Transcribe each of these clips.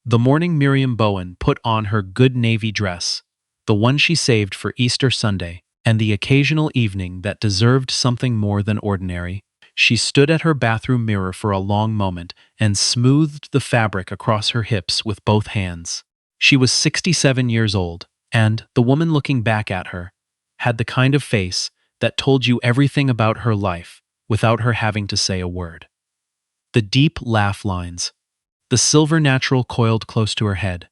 The morning Miriam Bowen put on her good navy dress, the one she saved for Easter Sunday, and the occasional evening that deserved something more than ordinary, she stood at her bathroom mirror for a long moment and smoothed the fabric across her hips with both hands. She was 67 years old, and the woman looking back at her had the kind of face that told you everything about her life without her having to say a word. The deep laugh lines, the silver natural coiled close to her head,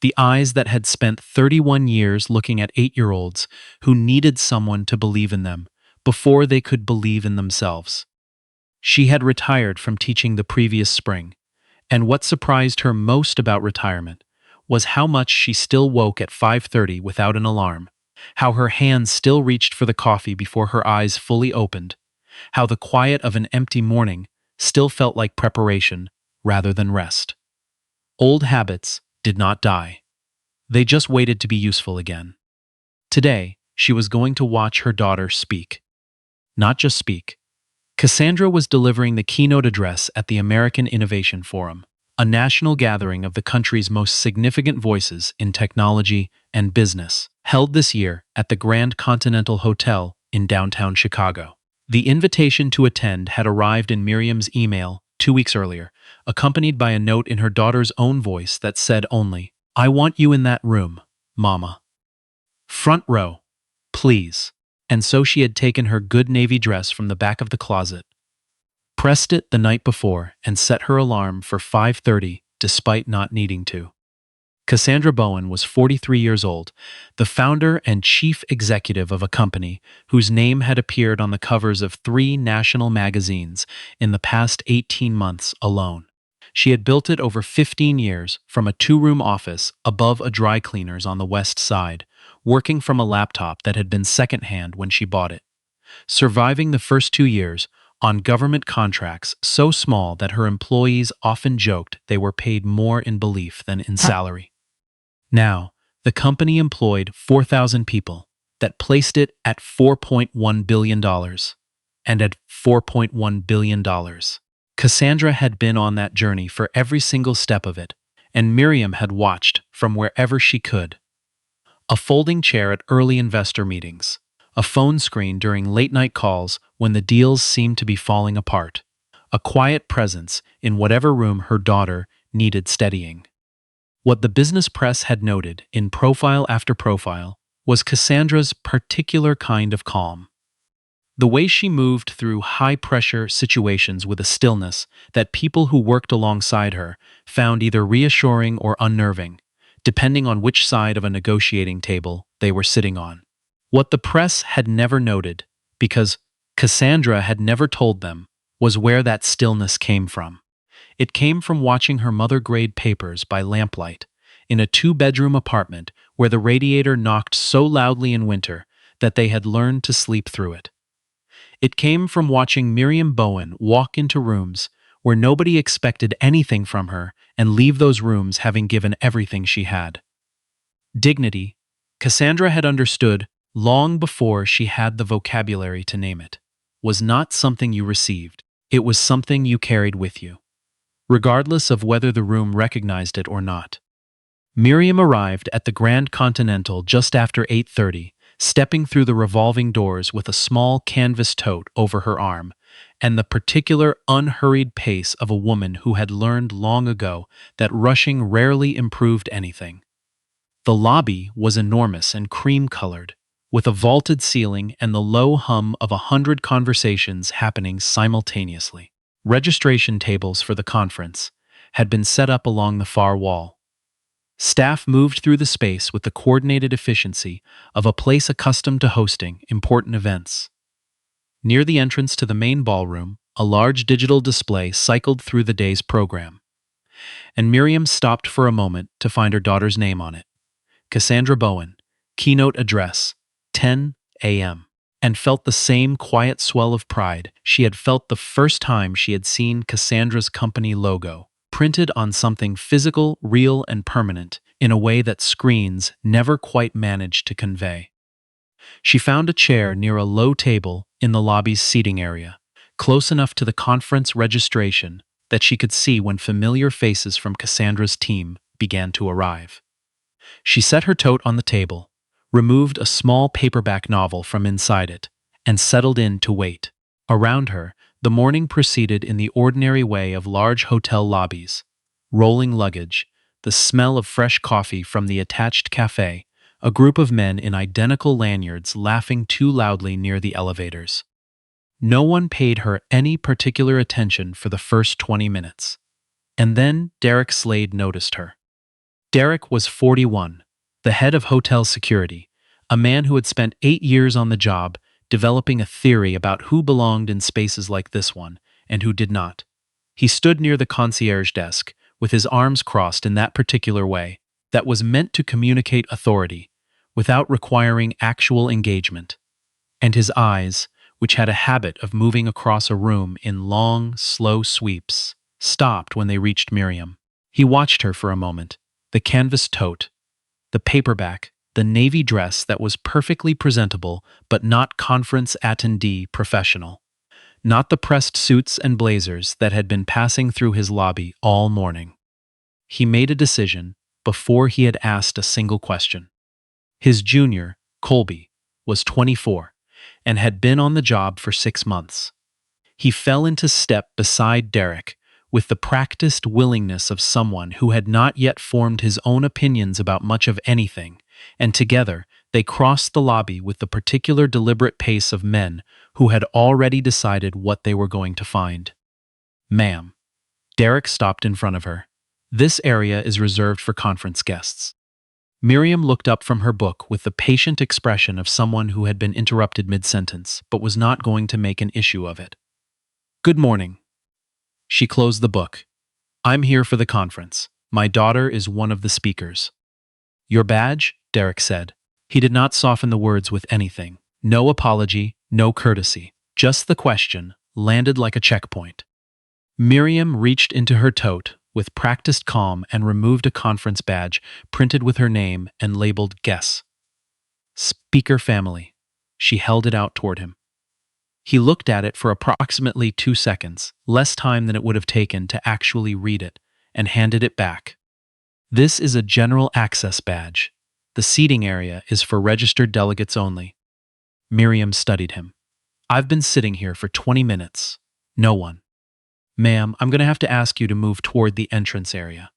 the eyes that had spent 31 years looking at 8-year-olds who needed someone to believe in them before they could believe in themselves. She had retired from teaching the previous spring, and what surprised her most about retirement was how much she still woke at 5:30 without an alarm, how her hands still reached for the coffee before her eyes fully opened, how the quiet of an empty morning still felt like preparation rather than rest. Old habits did not die. They just waited to be useful again. Today, she was going to watch her daughter speak. Not just speak. Cassandra was delivering the keynote address at the American Innovation Forum, a national gathering of the country's most significant voices in technology and business, held this year at the Grand Continental Hotel in downtown Chicago. The invitation to attend had arrived in Miriam's email 2 weeks earlier, accompanied by a note in her daughter's own voice that said only, "I want you in that room, Mama. Front row, please." And so she had taken her good navy dress from the back of the closet, pressed it the night before, and set her alarm for 5:30 despite not needing to. Cassandra Bowen was 43 years old, the founder and chief executive of a company whose name had appeared on the covers of 3 national magazines in the past 18 months alone. She had built it over 15 years from a 2-room office above a dry cleaner's on the west side, working from a laptop that had been secondhand when she bought it, surviving the first 2 years on government contracts so small that her employees often joked they were paid more in belief than in salary. Now, the company employed 4,000 people, that placed it at $4.1 billion, and at $4.1 billion. Cassandra had been on that journey for every single step of it, and Miriam had watched from wherever she could. A folding chair at early investor meetings, a phone screen during late-night calls when the deals seemed to be falling apart, a quiet presence in whatever room her daughter needed steadying. What the business press had noted in profile after profile was Cassandra's particular kind of calm. The way she moved through high-pressure situations with a stillness that people who worked alongside her found either reassuring or unnerving, depending on which side of a negotiating table they were sitting on. What the press had never noted, because Cassandra had never told them, was where that stillness came from. It came from watching her mother grade papers by lamplight in a 2-bedroom apartment where the radiator knocked so loudly in winter that they had learned to sleep through it. It came from watching Miriam Bowen walk into rooms where nobody expected anything from her and leave those rooms having given everything she had. Dignity, Cassandra had understood long before she had the vocabulary to name it, was not something you received. It was something you carried with you, regardless of whether the room recognized it or not. Miriam arrived at the Grand Continental just after 8:30, stepping through the revolving doors with a small canvas tote over her arm, and the particular unhurried pace of a woman who had learned long ago that rushing rarely improved anything. The lobby was enormous and cream-colored, with a vaulted ceiling and the low hum of 100 conversations happening simultaneously. Registration tables for the conference had been set up along the far wall. Staff moved through the space with the coordinated efficiency of a place accustomed to hosting important events. Near the entrance to the main ballroom, a large digital display cycled through the day's program, and Miriam stopped for a moment to find her daughter's name on it. Cassandra Bowen, keynote address, 10 a.m., and felt the same quiet swell of pride she had felt the first time she had seen Cassandra's company logo printed on something physical, real, and permanent in a way that screens never quite managed to convey. She found a chair near a low table in the lobby's seating area, close enough to the conference registration that she could see when familiar faces from Cassandra's team began to arrive. She set her tote on the table, removed a small paperback novel from inside it, and settled in to wait. Around her, the morning proceeded in the ordinary way of large hotel lobbies. Rolling luggage, the smell of fresh coffee from the attached cafe, a group of men in identical lanyards laughing too loudly near the elevators. No one paid her any particular attention for the first 20 minutes. And then Derek Slade noticed her. Derek was 41, the head of hotel security, a man who had spent 8 years on the job developing a theory about who belonged in spaces like this one and who did not. He stood near the concierge desk, with his arms crossed in that particular way that was meant to communicate authority, without requiring actual engagement. And his eyes, which had a habit of moving across a room in long, slow sweeps, stopped when they reached Miriam. He watched her for a moment, the canvas tote, the paperback, the navy dress that was perfectly presentable but not conference attendee professional, not the pressed suits and blazers that had been passing through his lobby all morning. He made a decision before he had asked a single question. His junior, Colby, was 24 and had been on the job for 6 months. He fell into step beside Derek with the practiced willingness of someone who had not yet formed his own opinions about much of anything, and together they crossed the lobby with the particular deliberate pace of men who had already decided what they were going to find. "Ma'am." Derek stopped in front of her. "This area is reserved for conference guests." Miriam looked up from her book with the patient expression of someone who had been interrupted mid-sentence but was not going to make an issue of it. "Good morning." She closed the book. "I'm here for the conference. My daughter is one of the speakers." "Your badge?" Derek said. He did not soften the words with anything. No apology, no courtesy. Just the question, landed like a checkpoint. Miriam reached into her tote with practiced calm and removed a conference badge printed with her name and labeled Guess. "Speaker family." She held it out toward him. He looked at it for approximately 2 seconds, less time than it would have taken to actually read it, and handed it back. "This is a general access badge. The seating area is for registered delegates only." Miriam studied him. "I've been sitting here for 20 minutes. No one." "Ma'am, I'm going to have to ask you to move toward the entrance area."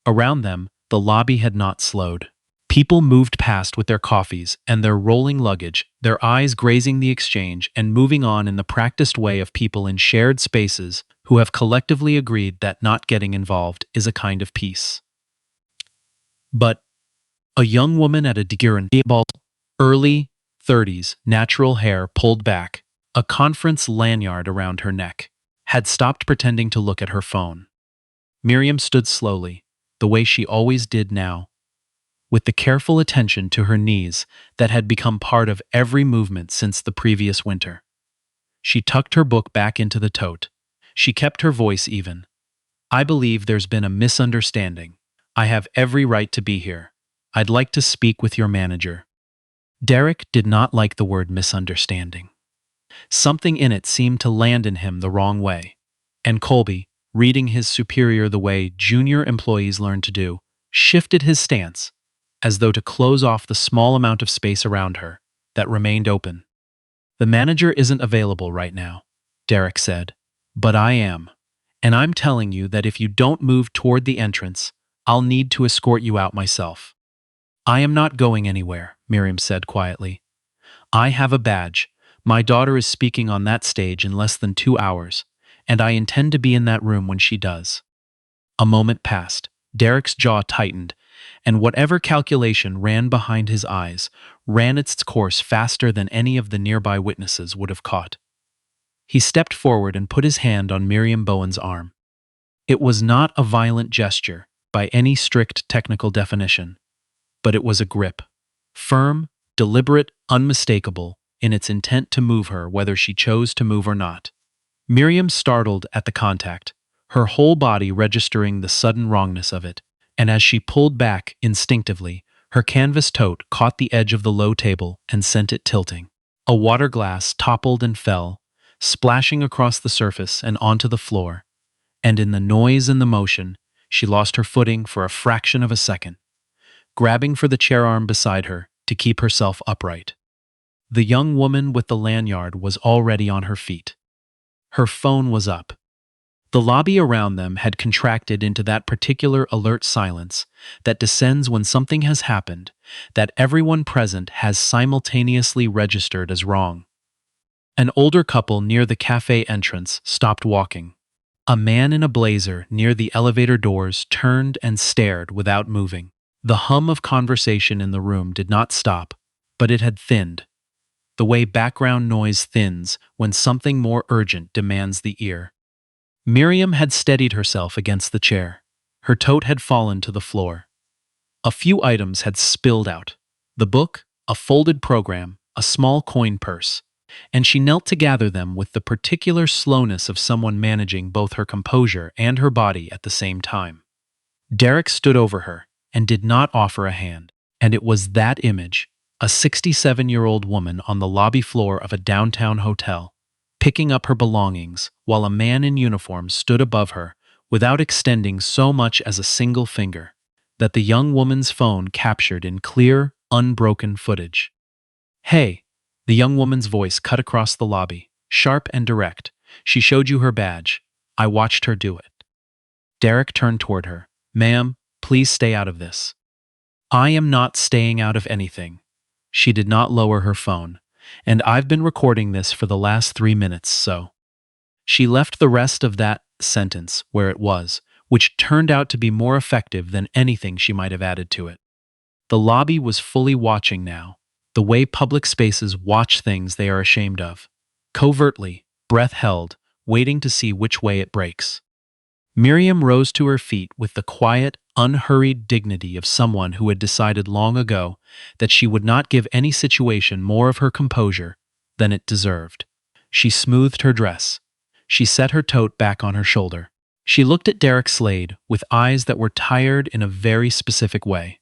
Around them, the lobby had not slowed. People moved past with their coffees and their rolling luggage, their eyes grazing the exchange and moving on in the practiced way of people in shared spaces who have collectively agreed that not getting involved is a kind of peace. But a young woman at a disagreeable, early 30s, natural hair pulled back, a conference lanyard around her neck, had stopped pretending to look at her phone. Miriam stood slowly, the way she always did now, with the careful attention to her knees that had become part of every movement since the previous winter. She tucked her book back into the tote. She kept her voice even. "I believe there's been a misunderstanding. I have every right to be here. I'd like to speak with your manager." Derek did not like the word misunderstanding. Something in it seemed to land in him the wrong way. And Colby, reading his superior the way junior employees learn to do, shifted his stance, as though to close off the small amount of space around her that remained open. "The manager isn't available right now," Derek said, "but I am. And I'm telling you that if you don't move toward the entrance, I'll need to escort you out myself." "I am not going anywhere," Miriam said quietly. "I have a badge. My daughter is speaking on that stage in less than 2 hours, and I intend to be in that room when she does." A moment passed. Derek's jaw tightened, and whatever calculation ran behind his eyes ran its course faster than any of the nearby witnesses would have caught. He stepped forward and put his hand on Miriam Bowen's arm. It was not a violent gesture, by any strict technical definition, but it was a grip. Firm, deliberate, unmistakable, in its intent to move her whether she chose to move or not. Miriam startled at the contact, her whole body registering the sudden wrongness of it, and as she pulled back instinctively, her canvas tote caught the edge of the low table and sent it tilting. A water glass toppled and fell, splashing across the surface and onto the floor, and in the noise and the motion, She lost her footing for a fraction of a second, grabbing for the chair arm beside her to keep herself upright. The young woman with the lanyard was already on her feet. Her phone was up. The lobby around them had contracted into that particular alert silence that descends when something has happened that everyone present has simultaneously registered as wrong. An older couple near the cafe entrance stopped walking. A man in a blazer near the elevator doors turned and stared without moving. The hum of conversation in the room did not stop, but it had thinned, the way background noise thins when something more urgent demands the ear. Miriam had steadied herself against the chair. Her tote had fallen to the floor. A few items had spilled out. The book, a folded program, a small coin purse, and she knelt to gather them with the particular slowness of someone managing both her composure and her body at the same time. Derek stood over her and did not offer a hand, and it was that image, a 67-year-old woman on the lobby floor of a downtown hotel, picking up her belongings while a man in uniform stood above her without extending so much as a single finger, that the young woman's phone captured in clear, unbroken footage. "Hey," the young woman's voice cut across the lobby, sharp and direct. "She showed you her badge. I watched her do it." Derek turned toward her. "Ma'am, please stay out of this." "I am not staying out of anything." She did not lower her phone. "And I've been recording this for the last 3 minutes, so." She left the rest of that sentence where it was, which turned out to be more effective than anything she might have added to it. The lobby was fully watching now, the way public spaces watch things they are ashamed of. Covertly, breath held, waiting to see which way it breaks. Miriam rose to her feet with the quiet, unhurried dignity of someone who had decided long ago that she would not give any situation more of her composure than it deserved. She smoothed her dress. She set her tote back on her shoulder. She looked at Derek Slade with eyes that were tired in a very specific way.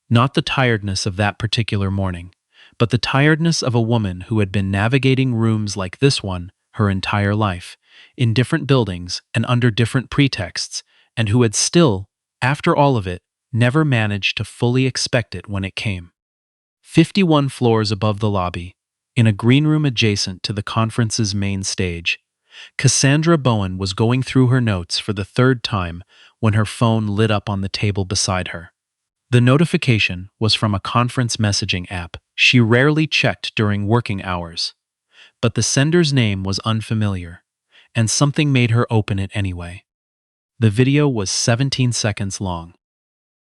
Not the tiredness of that particular morning, but the tiredness of a woman who had been navigating rooms like this one her entire life, in different buildings and under different pretexts, and who had still, after all of it, never managed to fully expect it when it came. 51 floors above the lobby, in a green room adjacent to the conference's main stage, Cassandra Bowen was going through her notes for the third time when her phone lit up on the table beside her. The notification was from a conference messaging app she rarely checked during working hours, but the sender's name was unfamiliar, and something made her open it anyway. The video was 17 seconds long.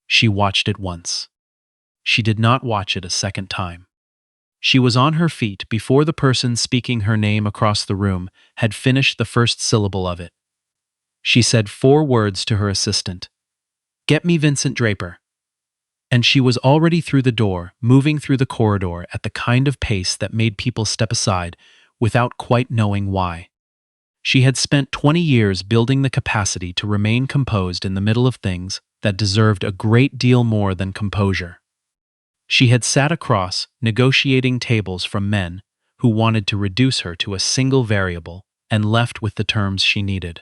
She watched it once. She did not watch it a second time. She was on her feet before the person speaking her name across the room had finished the first syllable of it. She said 4 words to her assistant. "Get me Vincent Draper." And she was already through the door, moving through the corridor at the kind of pace that made people step aside without quite knowing why. She had spent 20 years building the capacity to remain composed in the middle of things that deserved a great deal more than composure. She had sat across, negotiating tables from men who wanted to reduce her to a single variable and left with the terms she needed.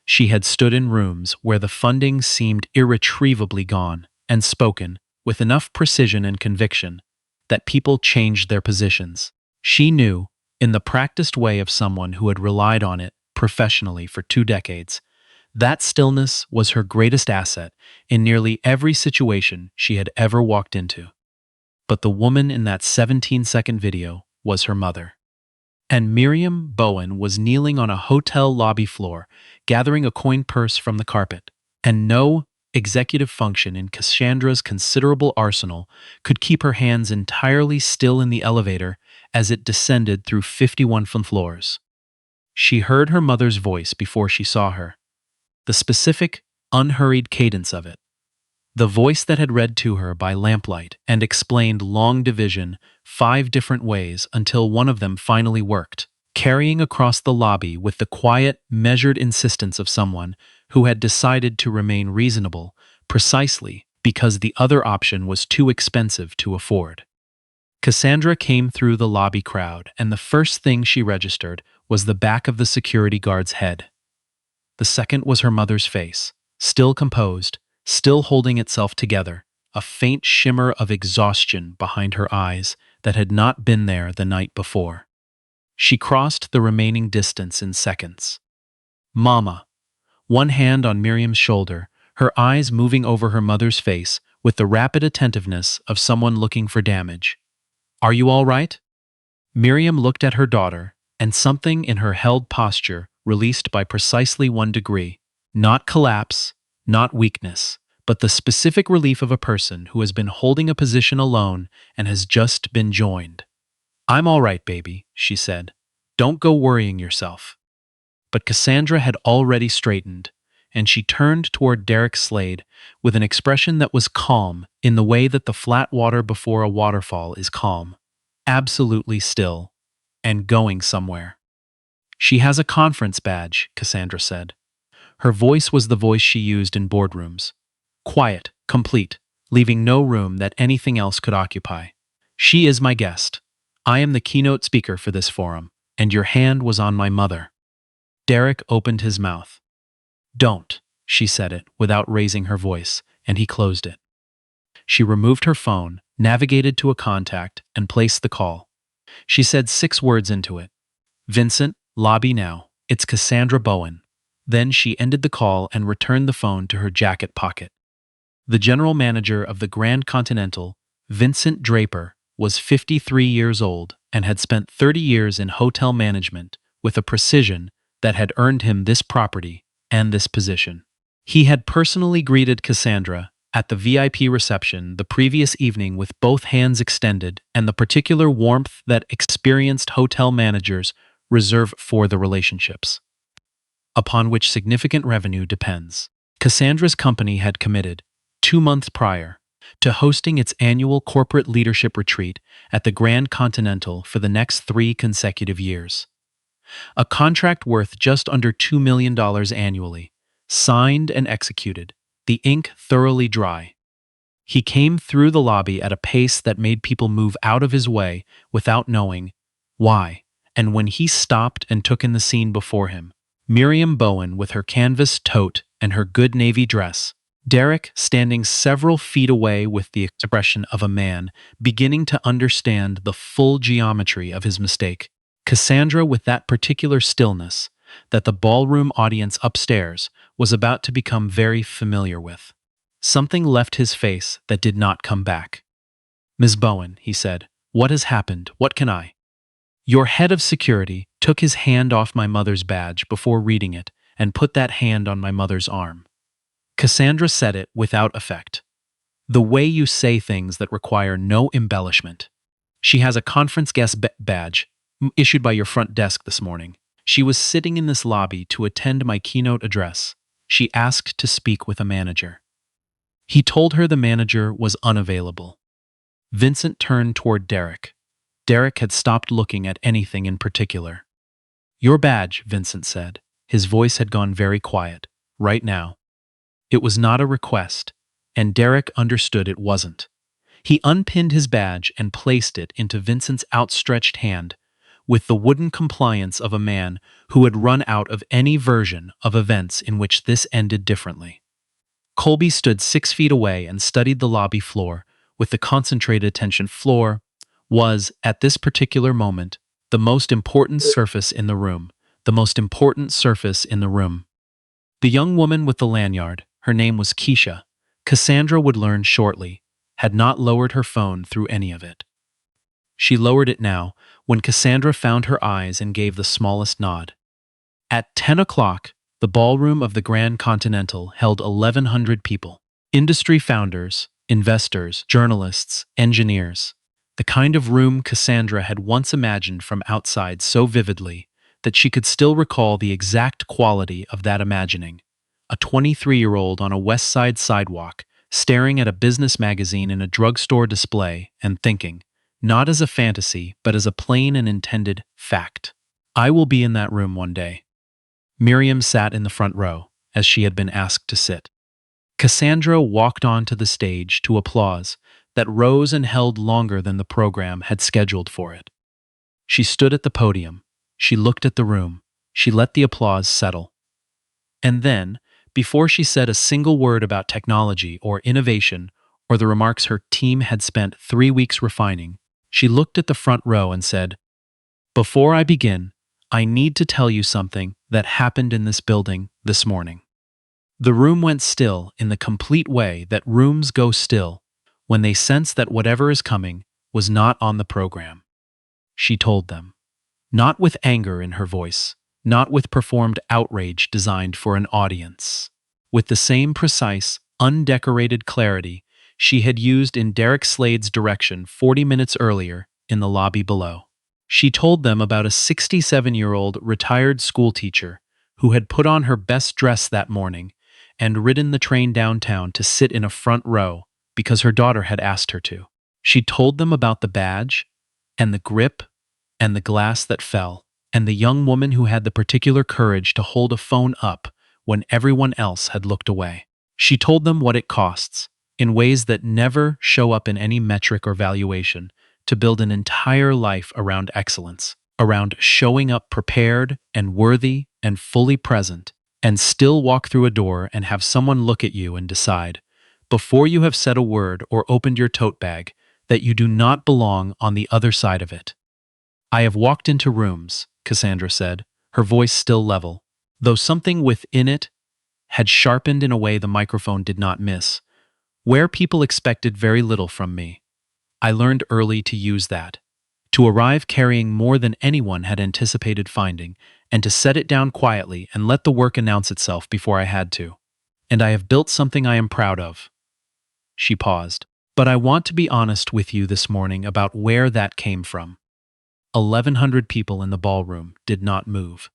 She had stood in rooms where the funding seemed irretrievably gone and spoken with enough precision and conviction that people changed their positions. She knew, in the practiced way of someone who had relied on it professionally for 2 decades, that stillness was her greatest asset in nearly every situation she had ever walked into. But the woman in that 17-second video was her mother. And Miriam Bowen was kneeling on a hotel lobby floor, gathering a coin purse from the carpet, and no executive function in Cassandra's considerable arsenal could keep her hands entirely still in the elevator as it descended through 51 floors. She heard her mother's voice before she saw her. The specific, unhurried cadence of it. The voice that had read to her by lamplight and explained long division 5 different ways until one of them finally worked, carrying across the lobby with the quiet, measured insistence of someone who had decided to remain reasonable precisely because the other option was too expensive to afford. Cassandra came through the lobby crowd, and the first thing she registered was the back of the security guard's head. The second was her mother's face, still composed, still holding itself together, a faint shimmer of exhaustion behind her eyes that had not been there the night before. She crossed the remaining distance in seconds. Mama, one hand on Miriam's shoulder, her eyes moving over her mother's face with the rapid attentiveness of someone looking for damage. Are you all right? Miriam looked at her daughter, and something in her held posture released by precisely 1 degree. Not collapse, not weakness, but the specific relief of a person who has been holding a position alone and has just been joined. I'm all right, baby, she said. Don't go worrying yourself. But Cassandra had already straightened, and she turned toward Derek Slade with an expression that was calm in the way that the flat water before a waterfall is calm, absolutely still, and going somewhere. She has a conference badge, Cassandra said. Her voice was the voice she used in boardrooms. Quiet, complete, leaving no room that anything else could occupy. She is my guest. I am the keynote speaker for this forum, and your hand was on my mother. Derek opened his mouth. Don't, she said it without raising her voice, and he closed it. She removed her phone, navigated to a contact, and placed the call. She said 6 words into it. Vincent, lobby now. It's Cassandra Bowen. Then she ended the call and returned the phone to her jacket pocket. The general manager of the Grand Continental, Vincent Draper, was 53 years old and had spent 30 years in hotel management with a precision that had earned him this property and this position. He had personally greeted Cassandra at the VIP reception the previous evening with both hands extended and the particular warmth that experienced hotel managers reserve for the relationships upon which significant revenue depends. Cassandra's company had committed, 2 months prior, to hosting its annual corporate leadership retreat at the Grand Continental for the next 3 consecutive years. A contract worth just under $2 million annually, signed and executed, the ink thoroughly dry. He came through the lobby at a pace that made people move out of his way without knowing why, and when he stopped and took in the scene before him, Miriam Bowen with her canvas tote and her good navy dress, Derek standing several feet away with the expression of a man beginning to understand the full geometry of his mistake, Cassandra with that particular stillness that the ballroom audience upstairs was about to become very familiar with. Something left his face that did not come back. Ms. Bowen, he said, what has happened? What can I? Your head of security took his hand off my mother's badge before reading it and put that hand on my mother's arm. Cassandra said it without effect. The way you say things that require no embellishment. She has a conference guest badge issued by your front desk this morning. She was sitting in this lobby to attend my keynote address. She asked to speak with a manager. He told her the manager was unavailable. Vincent turned toward Derek. Derek had stopped looking at anything in particular. Your badge, Vincent said. His voice had gone very quiet. Right now. It was not a request, and Derek understood it wasn't. He unpinned his badge and placed it into Vincent's outstretched hand, with the wooden compliance of a man who had run out of any version of events in which this ended differently. Colby stood 6 feet away and studied the lobby floor with the concentrated attention. Floor was, at this particular moment, the most important surface in the room. The most important surface in the room. The young woman with the lanyard, her name was Keisha, Cassandra would learn shortly, had not lowered her phone through any of it. She lowered it now when Cassandra found her eyes and gave the smallest nod. At 10 o'clock, the ballroom of the Grand Continental held 1,100 people. Industry founders, investors, journalists, engineers. The kind of room Cassandra had once imagined from outside so vividly that she could still recall the exact quality of that imagining. A 23-year-old on a West Side sidewalk, staring at a business magazine in a drugstore display and thinking, not as a fantasy, but as a plain and intended fact. I will be in that room one day. Miriam sat in the front row, as she had been asked to sit. Cassandra walked onto the stage to applause that rose and held longer than the program had scheduled for it. She stood at the podium. She looked at the room. She let the applause settle. And then, Before she said a single word about technology or innovation or the remarks her team had spent 3 weeks refining, she looked at the front row and said, "Before I begin, I need to tell you something that happened in this building this morning." The room went still in the complete way that rooms go still when they sense that whatever is coming was not on the program. She told them, not with anger in her voice, not with performed outrage designed for an audience, with the same precise, undecorated clarity she had used in Derek Slade's direction 40 minutes earlier in the lobby below. She told them about a 67-year-old retired schoolteacher who had put on her best dress that morning and ridden the train downtown to sit in a front row because her daughter had asked her to. She told them about the badge, and the grip, and the glass that fell, and the young woman who had the particular courage to hold a phone up when everyone else had looked away. She told them what it costs, in ways that never show up in any metric or valuation, to build an entire life around excellence, around showing up prepared and worthy and fully present, and still walk through a door and have someone look at you and decide, before you have said a word or opened your tote bag, that you do not belong on the other side of it. "I have walked into rooms," Cassandra said, her voice still level, though something within it had sharpened in a way the microphone did not miss, where people expected very little from me. I learned early to use that, to arrive carrying more than anyone had anticipated finding, and to set it down quietly and let the work announce itself before I had to. And I have built something I am proud of. She paused. But I want to be honest with you this morning about where that came from. 1,100 people in the ballroom did not move.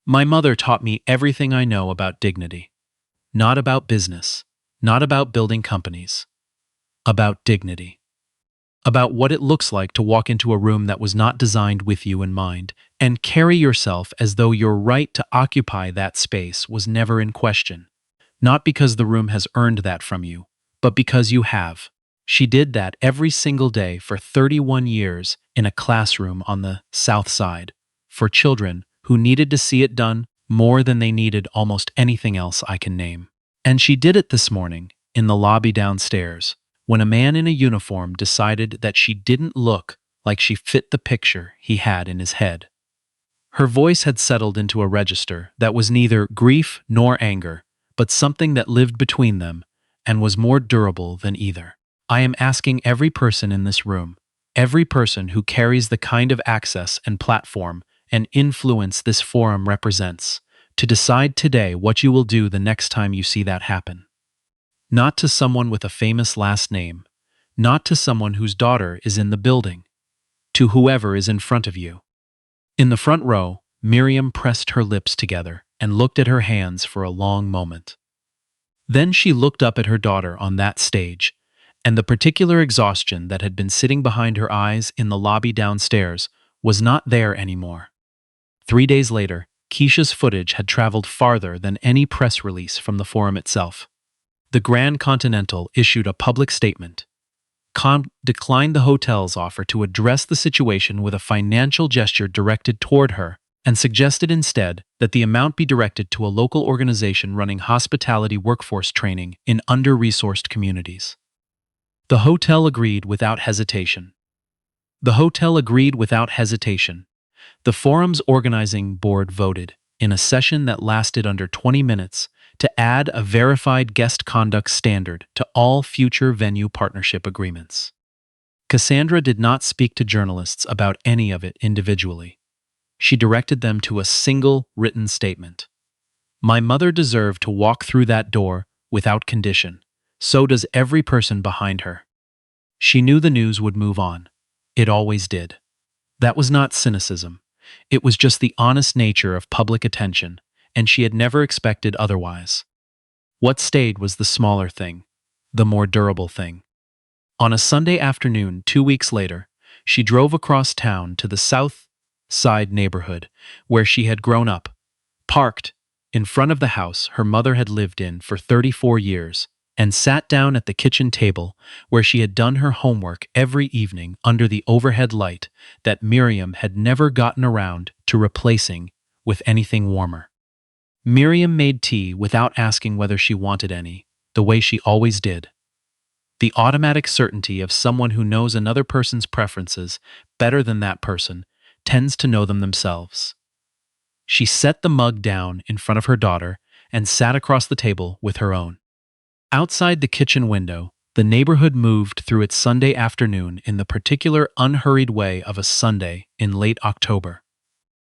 My mother taught me everything I know about dignity. Not about business, not about building companies. About dignity. About what it looks like to walk into a room that was not designed with you in mind, and carry yourself as though your right to occupy that space was never in question. Not because the room has earned that from you, but because you have. She did that every single day for 31 years in a classroom on the South Side, for children who needed to see it done more than they needed almost anything else I can name. And she did it this morning, in the lobby downstairs, when a man in a uniform decided that she didn't look like she fit the picture he had in his head. Her voice had settled into a register that was neither grief nor anger, but something that lived between them and was more durable than either. I am asking every person in this room, every person who carries the kind of access and platform and influence this forum represents, to decide today what you will do the next time you see that happen. Not to someone with a famous last name, not to someone whose daughter is in the building, to whoever is in front of you. In the front row, Miriam pressed her lips together and looked at her hands for a long moment. Then she looked up at her daughter on that stage, and the particular exhaustion that had been sitting behind her eyes in the lobby downstairs was not there anymore. 3 days later, Keisha's footage had traveled farther than any press release from the forum itself. The Grand Continental issued a public statement, declined the hotel's offer to address the situation with a financial gesture directed toward her, and suggested instead that the amount be directed to a local organization running hospitality workforce training in under-resourced communities. The hotel agreed without hesitation. The hotel agreed without hesitation. The forum's organizing board voted, in a session that lasted under 20 minutes, to add a verified guest conduct standard to all future venue partnership agreements. Cassandra did not speak to journalists about any of it individually. She directed them to a single written statement. My mother deserved to walk through that door without condition. So does every person behind her. She knew the news would move on. It always did. That was not cynicism. It was just the honest nature of public attention, and she had never expected otherwise. What stayed was the smaller thing, the more durable thing. On a Sunday afternoon 2 weeks later, she drove across town to the South Side neighborhood where she had grown up, parked in front of the house her mother had lived in for 34 years, and sat down at the kitchen table where she had done her homework every evening under the overhead light that Miriam had never gotten around to replacing with anything warmer. Miriam made tea without asking whether she wanted any, the way she always did. The automatic certainty of someone who knows another person's preferences better than that person tends to know them themselves. She set the mug down in front of her daughter and sat across the table with her own. Outside the kitchen window, the neighborhood moved through its Sunday afternoon in the particular unhurried way of a Sunday in late October.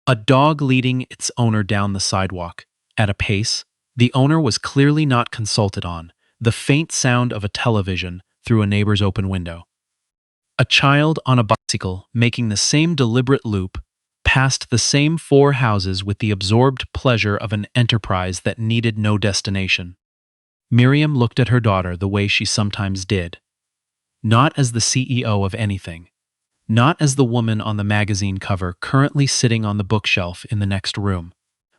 A dog leading its owner down the sidewalk, at a pace the owner was clearly not consulted on, the faint sound of a television through a neighbor's open window. A child on a bicycle making the same deliberate loop past the same four houses with the absorbed pleasure of an enterprise that needed no destination. Miriam looked at her daughter the way she sometimes did. Not as the CEO of anything. Not as the woman on the magazine cover currently sitting on the bookshelf in the next room,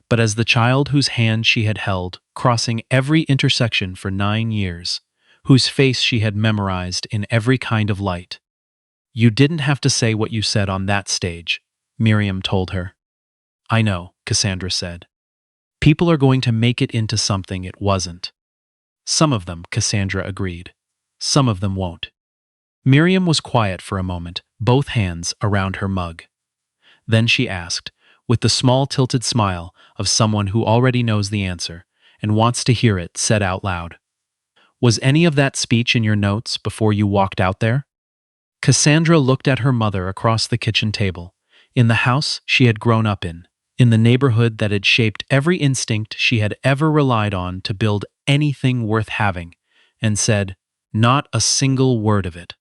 but as the child whose hand she had held, crossing every intersection for 9 years, whose face she had memorized in every kind of light. "You didn't have to say what you said on that stage," Miriam told her. "I know," Cassandra said. "People are going to make it into something it wasn't." "Some of them," Cassandra agreed. "Some of them won't." Miriam was quiet for a moment, both hands around her mug. Then she asked, with the small tilted smile of someone who already knows the answer and wants to hear it said out loud, "Was any of that speech in your notes before you walked out there?" Cassandra looked at her mother across the kitchen table, in the house she had grown up in the neighborhood that had shaped every instinct she had ever relied on to build anything worth having, and said, "Not a single word of it."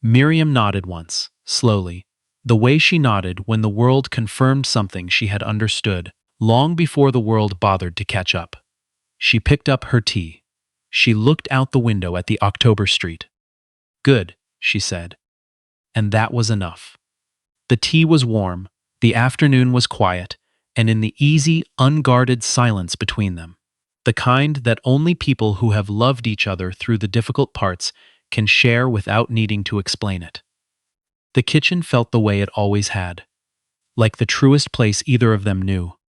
Miriam nodded once, slowly, the way she nodded when the world confirmed something she had understood long before the world bothered to catch up. She picked up her tea. She looked out the window at the October street. "Good," she said. And that was enough. The tea was warm, the afternoon was quiet, and in the easy, unguarded silence between them, the kind that only people who have loved each other through the difficult parts can share without needing to explain it. The kitchen felt the way it always had, like the truest place either of them knew.